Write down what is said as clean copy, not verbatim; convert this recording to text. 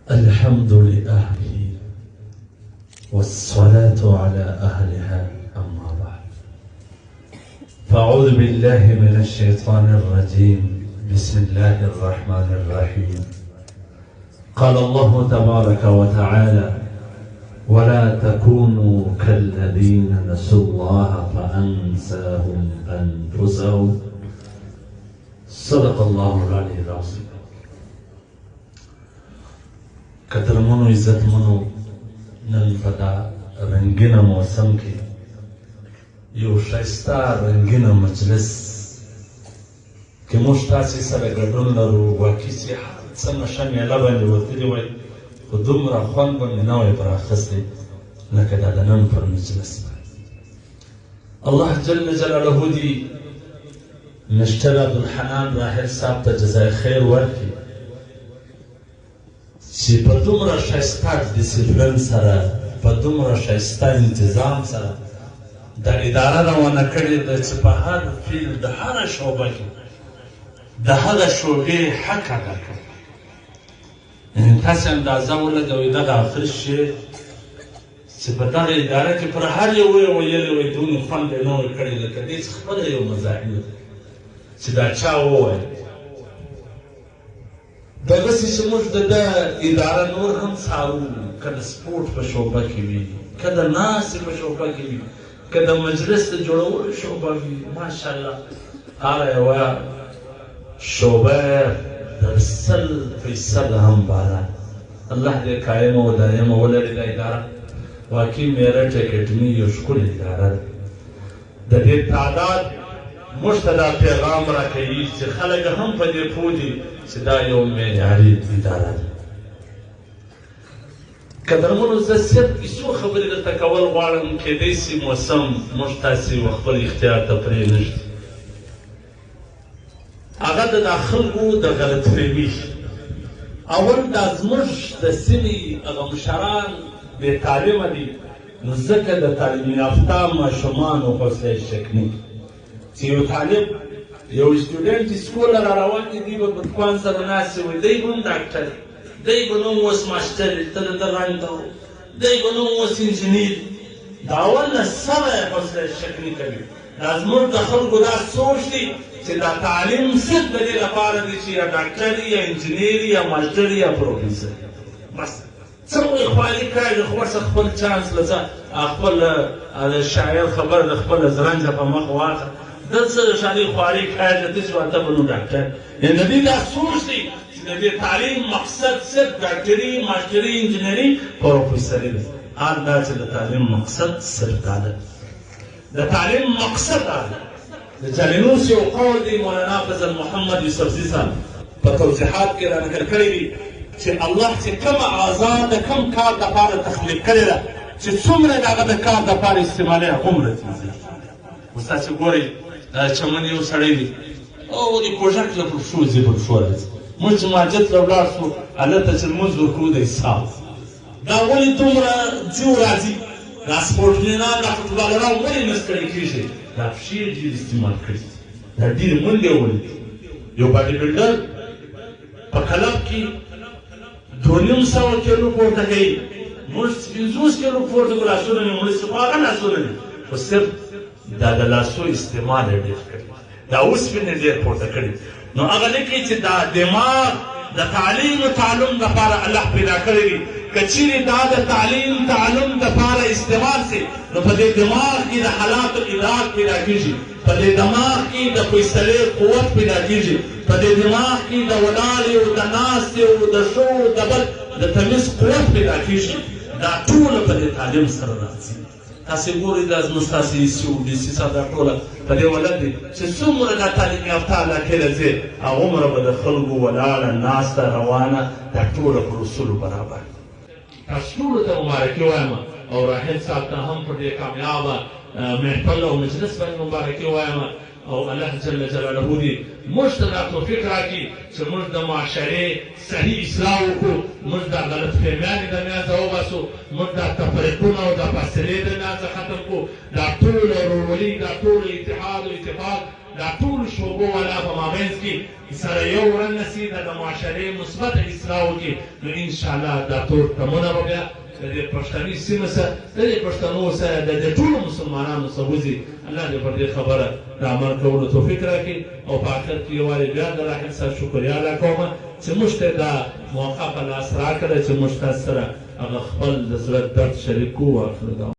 الحمد لأهله والصلاة على أهلها، أما بعد، فأعوذ بالله من الشيطان الرجيم. بسم الله الرحمن الرحيم. قال الله تبارك وتعالى: ولا تكونوا كالذين نسوا الله فأنساهم أنفسهم. صدق الله العلي العظيم. قدرمنو عزتمنو، نن په دا رنګینه موسم کې یو ښایسته رنګینه مجلس کې موږ تاسې سره ګډون لرو. واقعي چې هر څه نشه میله باندې وتلي وای، خو دومره خوند به مې نه وای پر اخیستی لکه دا د نن پر مجلس. الله جل جلاله دې مشتر عبدالحنان راحل صاحب ته جزای خیر ورکړي چې په دومره ښایسته ډسپلین سره، په دومره ښایسته انتظام سره دا اداره روانه کړې ده چې په هر فیلډ، د هره شعبه کې د هغه شعبې حق ادا کړي. یعنې تاسې اندازه ولګوئ دغه آخر شی چې په دغه اداره کې پر هر یو یې ویلې وای دونې خوند یې نه وای کړی، لکه دې چې خپله یو مزاحم چې دا چا ووایي. دغسې چې موږ د ده اداره نور هم څارو، که د سپورټ په شعبه کې وي، که د ناستې په شعبه کې وي، که د مجلس د جوړولو شعبه وي، ماشاءالله هره یوه شعبه در 100% هم بالا. الله دې قایمه و دایمه ولري دا اداره. واقعي میرټ اکیډمي یو ښکلې اداره ده. د دې تعداد موږ ته دا پیغام راکوي چې خلک هم په دې پوه دي چې دا یو معیاري اداره ده. قدرمنو، زه صرف څو خبرې درته کول غواړم، کیدای شي موسم موږ تاسې خپل اختیار ته پرېنږدي. هغه د دا خلکو د غلطفهمي، اول دا زموږ د سیمې هغه مشران بې تعلیمه دي، نو ځکه د تعلیم یافته ماشومانو حوصله شکني چې یو طالب یو سټوډنټ سکول را روان دي، دوی به په دکان سره ناست وي، دی به هم ډاکټر، دی به نوم اوس ماسټر، ته د ده رنګ ته دی به نوم اوس انجینیر. د اول نه سمه حوصله شکني کوي. دا زموږ د خلکو دا سوچ دی چې دا تعلیم صرف د دې لپاره دی چې یا ډاکټر یا انجینیر یا ماسټر یا پروفیسر، بس څه وایي خواري کاږي، خو ورڅه خپل چانس لځه، خپل د شاعر خبره د خپله زرنجه په مخ واخله، دلته د شاعري خواري کاږي، ته چې ورته به نو ډاکټر. یعنې د دې دا سوچ دی چې د دې تعلیم مقصد صرف ډاکټري، ماسټري، انجینري، پروفیسري ده. حال دا چې د تعلیم مقصد صرف دا ده. د تعلیم مقصد دا ده. د جالینوس یو قول دی، مولانا فضل محمد یوسفزي صاحب په توضیحات کې رانقل کړی دي چې الله چې کومه اعضا د کوم کار دپاره تخلیق کړې ده چې څومره د هغه د کار دپاره استعمالوي هغومره تېزي. اوس تاسې ګورئ دا چمن یو سړی دی او د کوژک له پر پښو ځي، پر پښو راځي. موږ چې ماجت له ولاړ شو هلته چې لمونځ ورکوو دی صاف. دا ولې دومره ځي و راځي؟ دا سپورټمنان، دا فوټبالران ولې نه ستړي کېږي؟ دا پښې ډېر استعمال کړي، دا ډېرې منډې ولې. یو باډي بلډر په کلب کې 250 کیلو پورته کوي، موږ 50 کیلو پورته کړو، لاسونه مې مړه شي، خو هغه لاسونه دي، خو صرف دا د لاسو استعمال یې ډېر کړی، دا اوسپنې ډېر پورته کړي. نو هغه لیکي چې دا دماغ د تعلیم و تعلم دپاره الله پیدا کړی دی. که چیرې دا د تعلیم تعلم دپاره استعمال سي، نو په دې دماغ کې د حالاتو ادراک پیدا کېږي، په دې دماغ کې د فیصلې قوت پیدا کېږي، په دې دماغ کې د ولاړې او د ناستې او د ښو او د بد د تمیز قوت پیدا کېږي. دا ټوله په دې تعلیم سره راځي. تاسې ګورئ دا زموږ ستاسې ایسي او ډیسي صاحب دا ټوله په دې ولد دی چې څومره دا تعلیم یافته علاقې ته ځې، هغومره به د خلکو ولاړه ناسته روانه دا ټوله په اصولو برابر. تاسو ټولو ته مبارکي وایم او راحل صاحب ته هم په دې کامیابه محفل او مجلس باندې مبارکي وایم، او الله جل جلاله دې موږ ته دا توفیق راکړي چې موږ د معاشرې صحیح اصلاح وکړو، موږ دا غلطفهمیانې د منځه وباسو، موږ دا تفریقونه او دا فاصلې د منځه ختم کړو، دا ټوله ورورولي، دا ټول اتحاد او اتفاق، دا ټول شعبه اوبو والا په مابینځ کې سره یو ورن نسي د معاشرې مثبت اصلاح وکړي نو انشاءالله دا تور تمونه به بیا د دې پښتني سیمه سره د دې پښتنو سره د دې ټولو مسلمانانو سره وځي. الله دې پر دې خبره د عمل کولو توفیق راکړي او په آخر کې یو وارې بیا د راحل صاحب شکریا ادا کوم چې موږ ته دا موقع په لاس راکړه چې موږ تاسو سره هغه خپل د زړه درد شریک کړو.